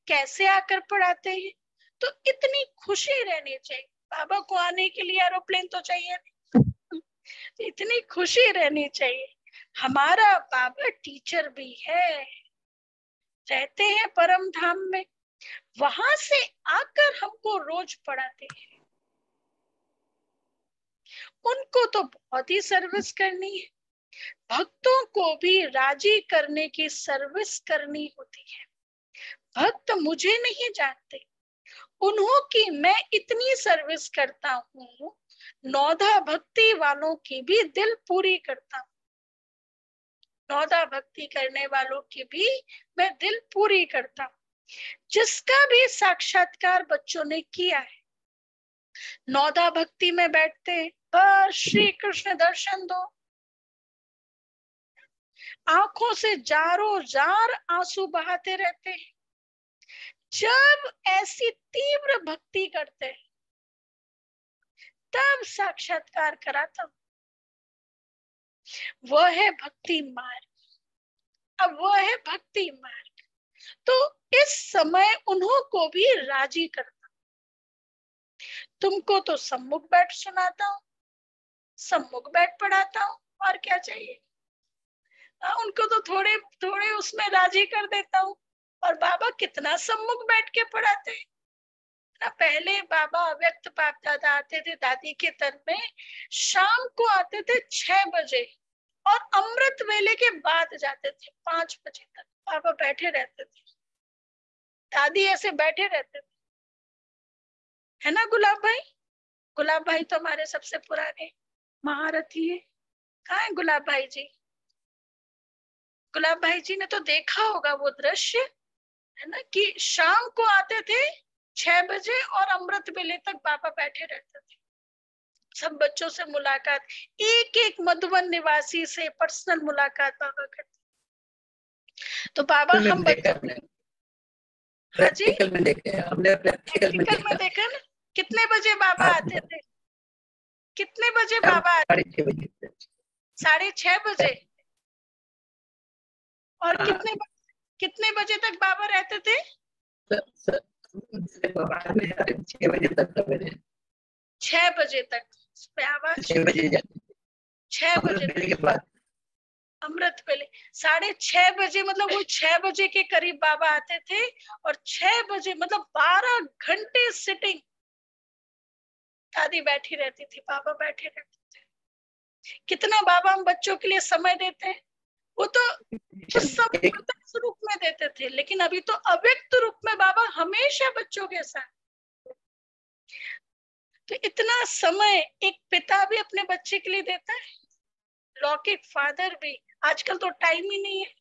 कैसे आकर पढ़ाते हैं? तो इतनी खुशी रहनी चाहिए। बाबा को आने के लिए एरोप्लेन तो चाहिए नहीं, इतनी खुशी रहनी चाहिए। हमारा बाबा टीचर भी है, रहते हैं परम धाम में, वहां से आकर हमको रोज पढ़ाते हैं। उनको तो बहुत ही सर्विस करनी है, भक्तों को भी राजी करने की सर्विस करनी होती है। भक्त मुझे नहीं जानते, उन्हों की मैं इतनी सर्विस करता हूँ, नौधा भक्ति वालों की भी दिल पूरी करता हूँ। नौधा भक्ति करने वालों की भी मैं दिल पूरी करता हूँ। जिसका भी साक्षात्कार बच्चों ने किया है, नौधा भक्ति में बैठते बस श्री कृष्ण दर्शन दो, आंखों से जारों जार आंसू बहाते रहते हैं। जब ऐसी तीव्र भक्ति करते हैं तब साक्षात्कार कराता हूं। वह है भक्ति मार्ग, अब वह है भक्ति मार्ग। तो इस समय उन्हों को भी राजी करता। तुमको तो सम्मुख बैठ सुनाता हूँ, सम्मुख बैठ पढ़ाता हूँ, और क्या चाहिए? उनको तो थोड़े थोड़े उसमें राजी कर देता हूँ, और बाबा कितना सम्मुख बैठ के पढ़ाते हैं ना। पहले बाबा अव्यक्त बाप दादा आते थे दादी के तन में, शाम को आते थे 6 बजे और अमृत वेले के बाद जाते थे 5 बजे तक। बाबा बैठे रहते थे, दादी ऐसे बैठे रहते थे, है ना गुलाब भाई? गुलाब भाई तो हमारे सबसे पुराने महारथी है। कहाँ है गुलाब भाई जी? गुलाब भाई जी ने तो देखा होगा वो दृश्य, है ना, कि शाम को आते थे 6 बजे और अमृत वेले तक बाबा बैठे रहते थे। सब बच्चों से मुलाकात, एक एक मधुबन निवासी से पर्सनल मुलाकात बाबा करते। तो बाबा हम बच्चों, हाँ जी, प्रैक्टिकल में देखे हैं हमने, प्रैक्टिकल में प्रैक्टिकल में देखा ना। कितने बजे बाबा आते थे? कितने बजे शाम बाबा आते? 6:30 बजे। 6:30 बजे। और हाँ। कितने बजे तक बाबा रहते थे? 6 बजे तक। 6 बजे तक। आवाज 6 बजे जाते थे 6 बजे अमृत वेले के बाद। अमृत वेले 6:30 बजे, मतलब वो 6 बजे के करीब बाबा आते थे और 6 बजे मतलब 12 घंटे सिटिंग दादी बैठी रहती थी, बाबा बैठे रहते थे। कितना बाबा हम बच्चों के लिए समय देते हैं। वो तो उस समय एक प्रत्यक्ष रूप में देते थे, लेकिन अभी तो अव्यक्त रूप में बाबा हमेशा बच्चों के साथ। तो इतना समय एक पिता भी अपने बच्चे के लिए देता है, लौकिक फादर भी। आजकल तो टाइम ही नहीं है,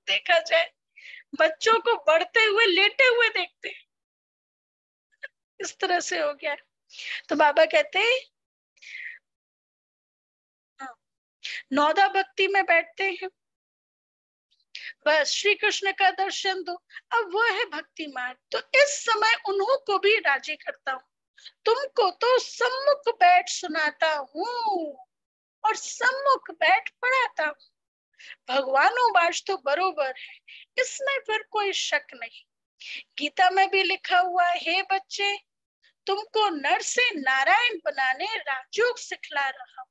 देखा जाए बच्चों को बढ़ते हुए लेटे हुए देखते हैं, इस तरह से हो गया। तो बाबा कहते हैं नौदा भक्ति में बैठते हैं, बस श्री कृष्ण का दर्शन दो। अब वो है भक्ति मार्ग। तो इस समय उन्हों को भी राजी करता हूँ, तुमको तो सम्मुख बैठ सुनाता हूँ और सम्मुख बैठ पढ़ाता हूँ। भगवानों तो बरोबर है, इसमें फिर कोई शक नहीं। गीता में भी लिखा हुआ है, हे बच्चे तुमको नर से नारायण बनाने राजयोग सिखला रहा हूं,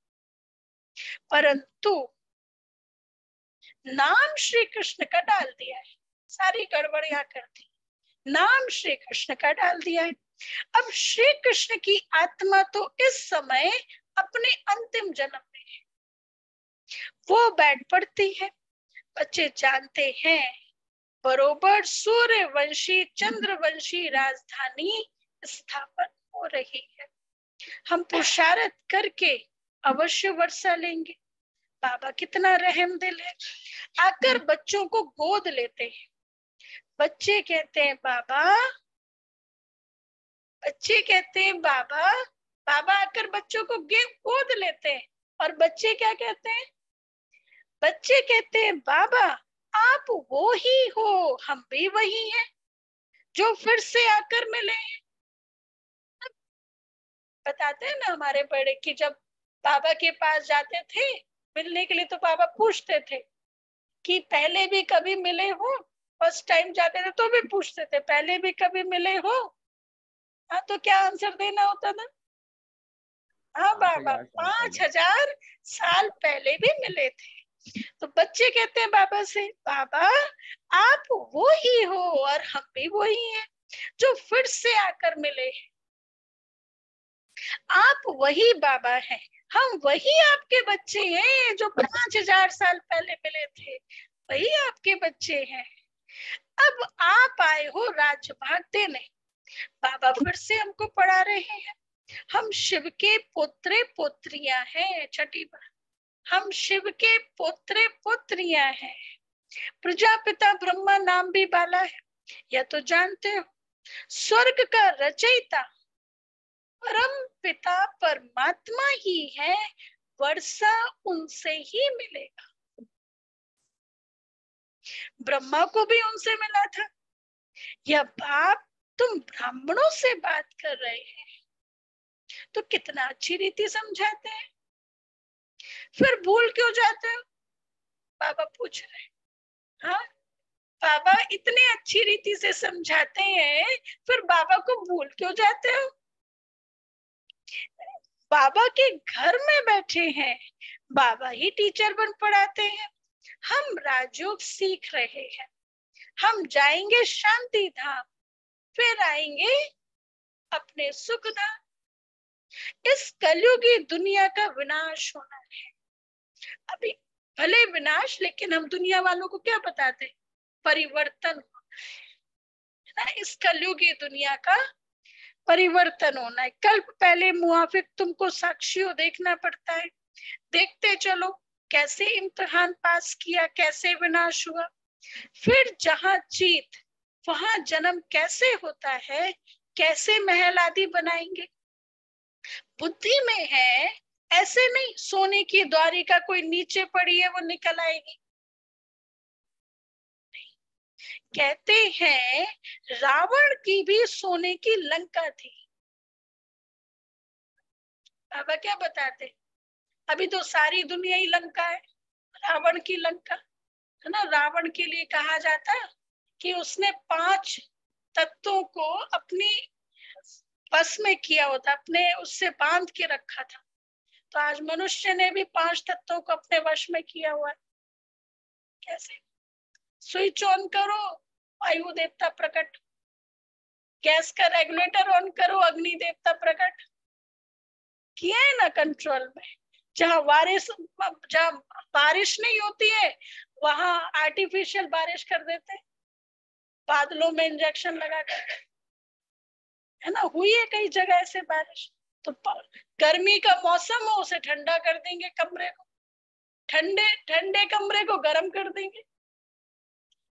परंतु नाम श्री कृष्ण का डाल दिया है। सारी गड़बड़ियां कर दी, नाम श्री कृष्ण का डाल दिया है। अब श्री कृष्ण की आत्मा तो इस समय अपने अंतिम जन्म में है, वो बैठ पड़ती है। बच्चे जानते हैं बरोबर सूर्यवंशी चंद्रवंशी राजधानी स्थापन हो रही है। हम पुरुषार्थ करके अवश्य वर्षा लेंगे। बाबा कितना रहम दिल है, आकर बच्चों को गोद लेते हैं। बच्चे कहते हैं बाबा, बच्चे कहते हैं बाबा, बाबा आकर बच्चों को गोद लेते हैं। और बच्चे क्या कहते हैं? बच्चे कहते हैं बाबा आप वो ही हो, हम भी वही हैं जो फिर से आकर मिले हैं। बताते हैं ना हमारे बड़े कि जब बाबा के पास जाते थे मिलने के लिए तो बाबा पूछते थे कि पहले भी कभी मिले हो। फर्स्ट टाइम जाते थे तो भी पूछते थे पहले भी कभी मिले हो। हाँ, तो क्या आंसर देना होता था? हाँ बाबा 5000 साल पहले भी मिले थे। तो बच्चे कहते हैं बाबा से, बाबा आप वो ही हो और हम भी वही हैं जो फिर से आकर मिले हैं। आप वही बाबा हैं, हम वही आपके बच्चे हैं जो 5000 साल पहले मिले थे, वही आपके बच्चे हैं। अब आप आए हो राज्य भाग देने। बाबा फिर से हमको पढ़ा रहे हैं, हम शिव के पुत्र पुत्रियां हैं। छठी बार, हम शिव के पुत्र पुत्रियां हैं। प्रजापिता ब्रह्मा नाम भी बाला है, यह तो जानते हो। स्वर्ग का रचयिता परम पिता परमात्मा ही है, वर्षा उनसे ही मिलेगा। ब्रह्मा को भी उनसे मिला था। यह बाप तुम ब्राह्मणों से बात कर रहे हैं, तो कितना अच्छी रीति समझाते हैं, फिर भूल क्यों जाते हो? बाबा पूछ रहे। हाँ, बाबा इतनी अच्छी रीति से समझाते हैं, फिर बाबा को भूल क्यों जाते हो? बाबा के घर में बैठे हैं, बाबा ही टीचर बन पढ़ाते हैं, हम राजयोग सीख रहे हैं। हम जाएंगे शांति धाम, फिर आएंगे अपने सुख धाम। इस कलयुगी दुनिया का विनाश होना है। अभी भले विनाश, लेकिन हम दुनिया वालों को क्या बताते, परिवर्तन होना है ना। इस कलयुगी दुनिया का परिवर्तन होना है। कल पहले मुआफिक तुमको साक्षियों देखना पड़ता है, देखते चलो कैसे इम्तिहान पास किया, कैसे विनाश हुआ। फिर जहां जीत वहां जन्म कैसे होता है, कैसे महल आदि बनाएंगे। बुद्धि में है, ऐसे नहीं सोने की द्वारिका कोई नीचे पड़ी है वो निकल आएगी। कहते हैं रावण की भी सोने की लंका थी। बाबा क्या बताते, अभी तो सारी दुनिया ही लंका है, रावण की लंका है ना। रावण के लिए कहा जाता कि उसने 5 तत्वों को अपनी बस में किया होता, अपने उससे बांध के रखा था। तो आज मनुष्य ने भी 5 तत्वों को अपने वश में किया हुआ है। कैसे, स्विच ऑन करो वायु देवता प्रकट, गैस का रेगुलेटर ऑन करो अग्नि देवता प्रकट, किया है ना कंट्रोल में। जहाँ बारिश नहीं होती है वहां आर्टिफिशियल बारिश कर देते हैं, बादलों में इंजेक्शन लगा कर, है ना। हुई है कई जगह ऐसे बारिश। तो गर्मी का मौसम हो उसे ठंडा कर देंगे कमरे को, ठंडे ठंडे कमरे को गर्म कर देंगे।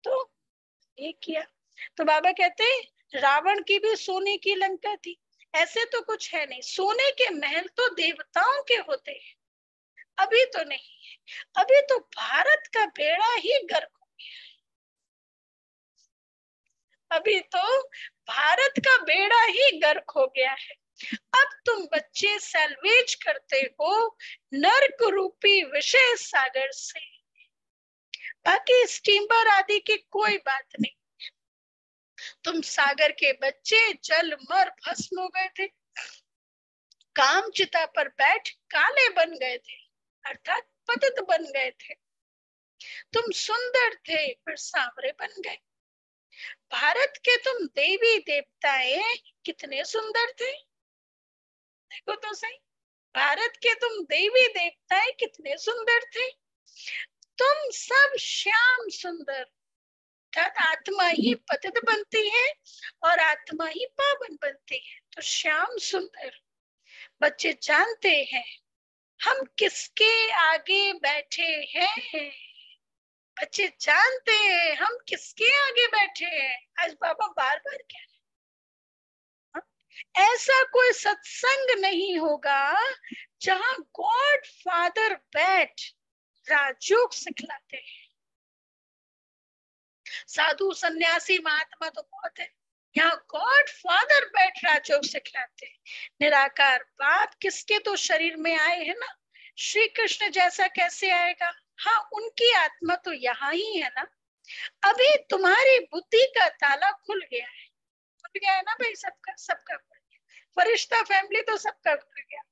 तो ये किया। तो बाबा कहते हैं रावण की भी सोने की लंका थी। ऐसे तो कुछ है नहीं, सोने के महल तो देवताओं के होते हैं, अभी तो नहीं है। अभी तो भारत का बेड़ा ही गर्क हो गया है। अभी तो भारत का बेड़ा ही गर्क हो गया है। अब तुम बच्चे सैल्वेज करते हो नर्क रूपी विषय सागर से। बाकी स्टीमर आदि की कोई बात नहीं, तुम सागर के बच्चे जल मर भस्म हो गए थे, काम चिता पर बैठ काले बन गए थे, अर्थात पतित बन गए थे। तुम सुंदर थे फिर सांवरे बन गए। भारत के तुम देवी देवताएं कितने सुंदर थे, देखो तो सही। भारत के तुम देवी देवताएं कितने सुंदर थे। तुम सब श्याम सुंदर, आत्मा ही पतित बनती है और आत्मा ही पावन बनती है। तो श्याम सुंदर बच्चे जानते हैं हम किसके आगे बैठे हैं। बच्चे जानते हैं हम किसके आगे बैठे हैं। आज बाबा बार बार कह रहे, ऐसा कोई सत्संग नहीं होगा जहां गॉड फादर बैठ राजयोग सिखलाते हैं। साधु सन्यासी महात्मा तो बहुत है, यहाँ गॉड फादर बैठ राजयोग सिखलाते हैं। निराकार बाप किसके तो शरीर में आए हैं ना, श्री कृष्ण जैसा कैसे आएगा। हाँ उनकी आत्मा तो यहाँ ही है ना। अभी तुम्हारी बुद्धि का ताला खुल गया है, खुल गया है ना भाई, सबका सबका खुल गया। फरिश्ता फैमिली तो सबका खुल गया।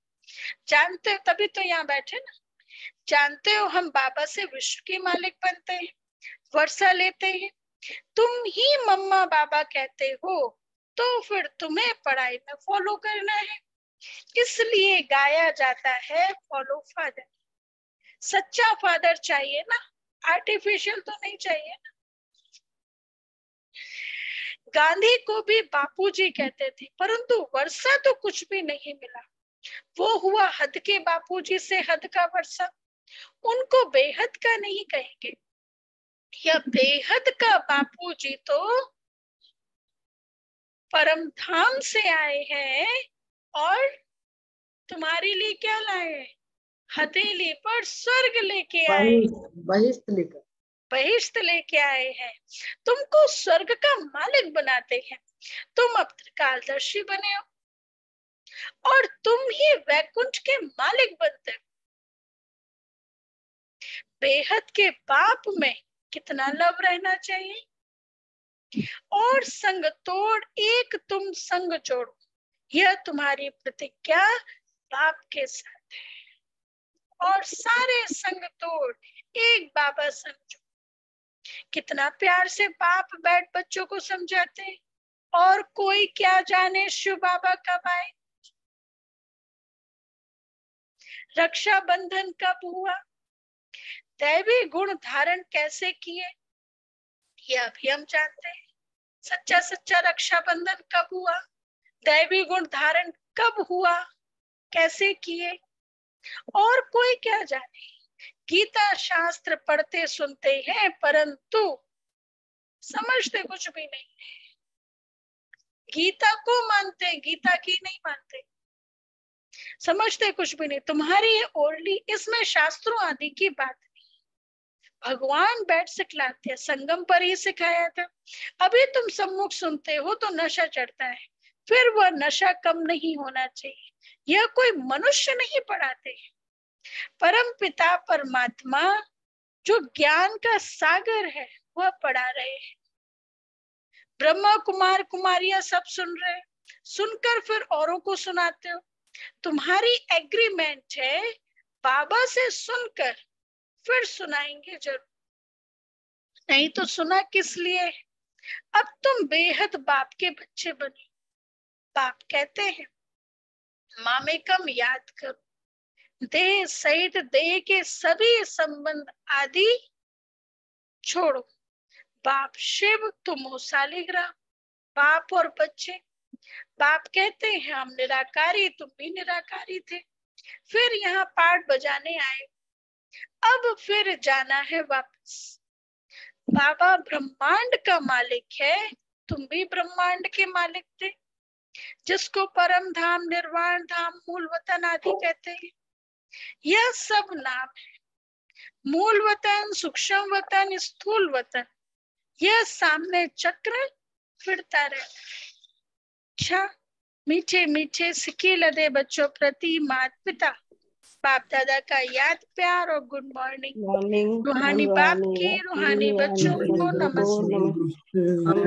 जानते हो तभी तो यहाँ बैठे ना। जानते हो हम बाबा से विश्व के मालिक बनते हैं, वर्षा लेते हैं। तुम ही मम्मा बाबा कहते हो तो फिर तुम्हें पढ़ाई में फॉलो करना है। इसलिए गाया जाता है फॉलो फादर। सच्चा फादर चाहिए ना, आर्टिफिशियल तो नहीं चाहिए ना। गांधी को भी बापूजी कहते थे, परंतु वर्षा तो कुछ भी नहीं मिला। वो हुआ हद के बापूजी से हद का वर्षा। उनको बेहद का नहीं कहेंगे, या बेहद का बापूजी तो परम धाम से आए हैं और तुम्हारे लिए क्या लाए, हथेली पर स्वर्ग लेके आए, बहिष्ठ लेकर बहिष्ठ लेके आए हैं। तुमको स्वर्ग का मालिक बनाते हैं। तुम अब त्रिकालदर्शी बने हो और तुम ही वैकुंठ के मालिक बनते हो। बेहद के बाप में कितना लव रहना चाहिए। और संग तोड़ एक तुम संग जोड़ो, यह तुम्हारी प्रतिज्ञा बाप के साथ है। और सारे संग तोड़ एक बाबा संग जोड़ो। कितना प्यार से बाप बैठ बच्चों को समझाते, और कोई क्या जाने शिव बाबा कब आए, रक्षाबंधन कब हुआ, दैवी गुण धारण कैसे किए, यह भी हम जानते हैं। सच्चा सच्चा रक्षाबंधन कब हुआ, दैवी गुण धारण कब हुआ, कैसे किए, और कोई क्या जाने। गीता शास्त्र पढ़ते सुनते हैं परंतु समझते कुछ भी नहीं है। गीता को मानते, गीता की नहीं मानते, समझते कुछ भी नहीं। तुम्हारी ओरली इसमें शास्त्रों आदि की बात नहीं, भगवान बैठ सिखलाते हैं, संगम पर ही सिखाया था। अभी तुम सम्मुख सुनते हो तो नशा चढ़ता है, फिर वह नशा कम नहीं होना चाहिए। यह कोई मनुष्य नहीं पढ़ाते, परम पिता परमात्मा जो ज्ञान का सागर है वह पढ़ा रहे हैं। ब्रह्मा कुमार कुमारियां सब सुन रहे, सुनकर फिर औरों को सुनाते हो। तुम्हारी एग्रीमेंट है बाबा से सुनकर फिर सुनाएंगे जरूर, नहीं तो सुना किस लिए। अब तुम बेहद बाप के बच्चे बने। बाप कहते हैं मामेकम याद करो, देह सहित देह के सभी संबंध आदि छोड़ो। बाप शिव, तुम हो सालिग्राम, बाप और बच्चे। बाप कहते हैं हम निराकारी, तुम भी निराकारी थे, फिर यहाँ पाठ बजाने आए, अब फिर जाना है वापस। बाबा ब्रह्मांड का मालिक है, तुम भी ब्रह्मांड के मालिक थे, जिसको परम धाम, निर्वाण धाम, मूल वतन आदि कहते हैं। यह सब नाम है, मूल वतन, सूक्ष्म वतन, स्थूल वतन, यह सामने चक्र फिरता रहता है। अच्छा, मीठे मीठे सिक्के लदे बच्चों प्रति माता पिता बाप दादा का याद प्यार और गुड मॉर्निंग। मॉर्निंग। रूहानी बाप की, रूहानी बच्चों को नमस्ते। हम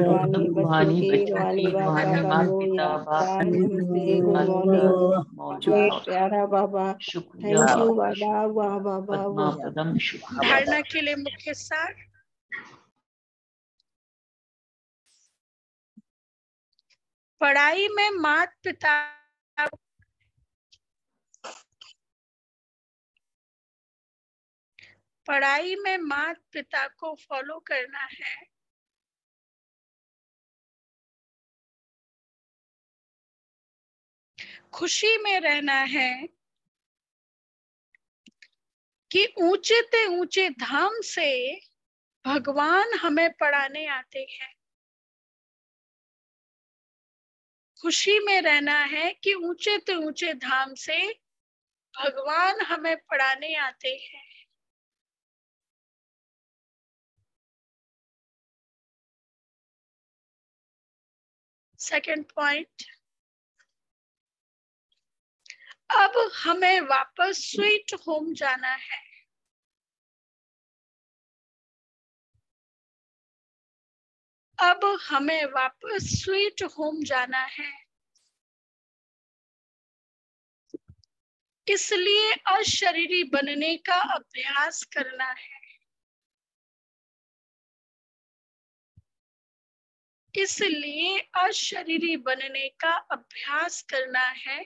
रूहानी बच्चों की, रूहानी बाबा का वो याद प्यार नमस्ते, गुड मॉर्निंग। प्यारा बाबा, थैंक यू बाबा, वाह बाबा वाह। धारणा के लिए मुख्य सार, पढ़ाई में माता पिता पढ़ाई में माता पिता को फॉलो करना है। खुशी में रहना है कि ऊंचे ते ऊंचे धाम से भगवान हमें पढ़ाने आते हैं। खुशी में रहना है कि ऊंचे ते ऊंचे धाम से भगवान हमें पढ़ाने आते हैं। सेकंड पॉइंट, अब हमें वापस स्वीट होम जाना है। अब हमें वापस स्वीट होम जाना है, इसलिए अशरीरी बनने का अभ्यास करना है। इसलिए अशरीरी बनने का अभ्यास करना है।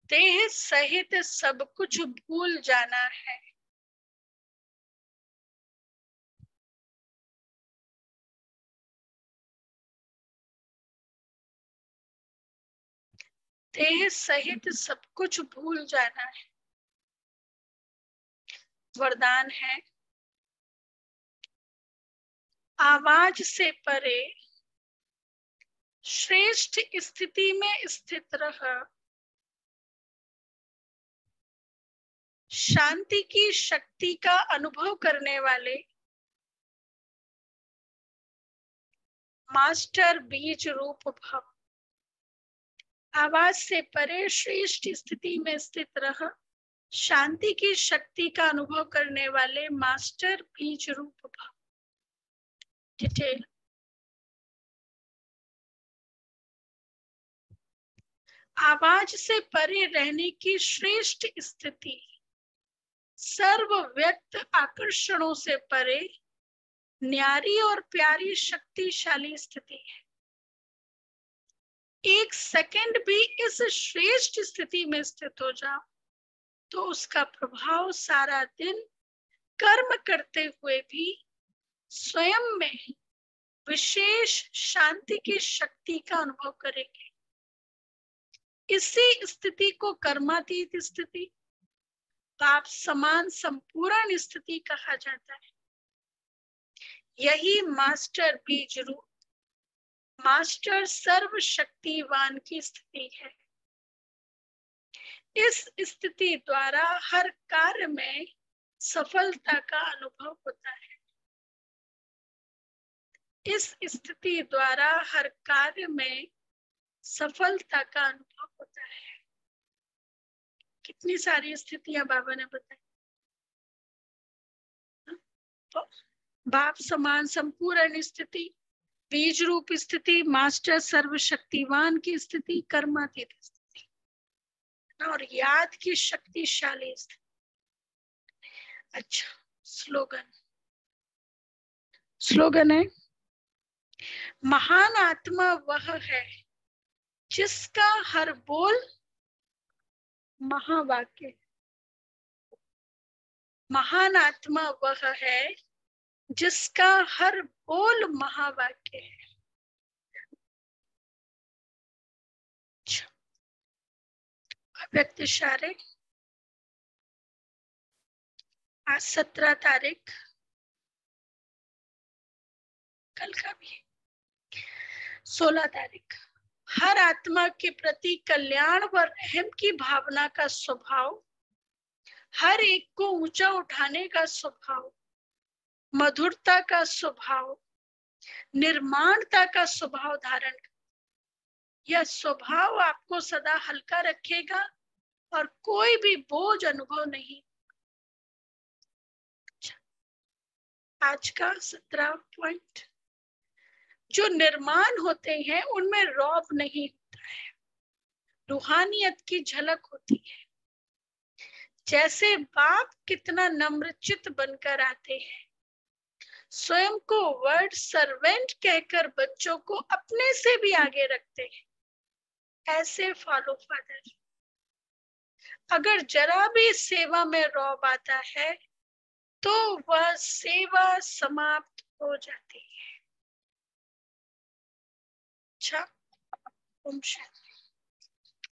देह सहित सब कुछ भूल जाना है। देह सहित सब कुछ भूल जाना है। वरदान है, आवाज से परे श्रेष्ठ स्थिति में स्थित रह, शांति की शक्ति का अनुभव करने वाले मास्टर बीज रूप भव। आवाज से परे श्रेष्ठ स्थिति में स्थित रह, शांति की शक्ति का अनुभव करने वाले मास्टर बीज रूप भव। डिटेल, आवाज से परे रहने की श्रेष्ठ स्थिति सर्व व्यक्त आकर्षणों से परे न्यारी और प्यारी शक्तिशाली स्थिति है। एक सेकंड भी इस श्रेष्ठ स्थिति में स्थित हो जाओ तो उसका प्रभाव सारा दिन कर्म करते हुए भी स्वयं में विशेष शांति की शक्ति का अनुभव करेंगे। इसी स्थिति को कर्मातीत स्थिति, पाप समान संपूर्ण स्थिति कहा जाता है। यही मास्टर बीज रूप, मास्टर सर्वशक्तिवान की स्थिति है। इस स्थिति द्वारा हर कार्य में सफलता का अनुभव होता है। इस स्थिति द्वारा हर कार्य में सफलता का अनुभव होता है। कितनी सारी स्थितियां बाबा ने बताई। तो बाप समान संपूर्ण स्थिति, बीज रूप स्थिति, मास्टर सर्वशक्तिवान की स्थिति, कर्मातीत स्थिति और याद की शक्तिशाली स्थिति। अच्छा, स्लोगन है, महान आत्मा वह है जिसका हर बोल महावाक्य। महान आत्मा वह है जिसका हर बोल महावाक्य है। अव्यक्त इशारे, आज 17 तारीख, कल का भी 16 तारीख। हर आत्मा के प्रति कल्याण व रहम की भावना का स्वभाव, हर एक को ऊंचा उठाने का स्वभाव, मधुरता का स्वभाव, निर्माणता का स्वभाव धारण कर, यह स्वभाव आपको सदा हल्का रखेगा और कोई भी बोझ अनुभव नहीं। आज का 17 पॉइंट, जो निर्माण होते हैं उनमें रौब नहीं होता है, रूहानियत की झलक होती है। जैसे बाप कितना नम्रचित्त बनकर आते हैं, स्वयं को वर्ड सर्वेंट कहकर बच्चों को अपने से भी आगे रखते हैं, ऐसे फॉलो फादर। अगर जरा भी सेवा में रौब आता है तो वह सेवा समाप्त हो जाती है। अच्छा, ओम शांति।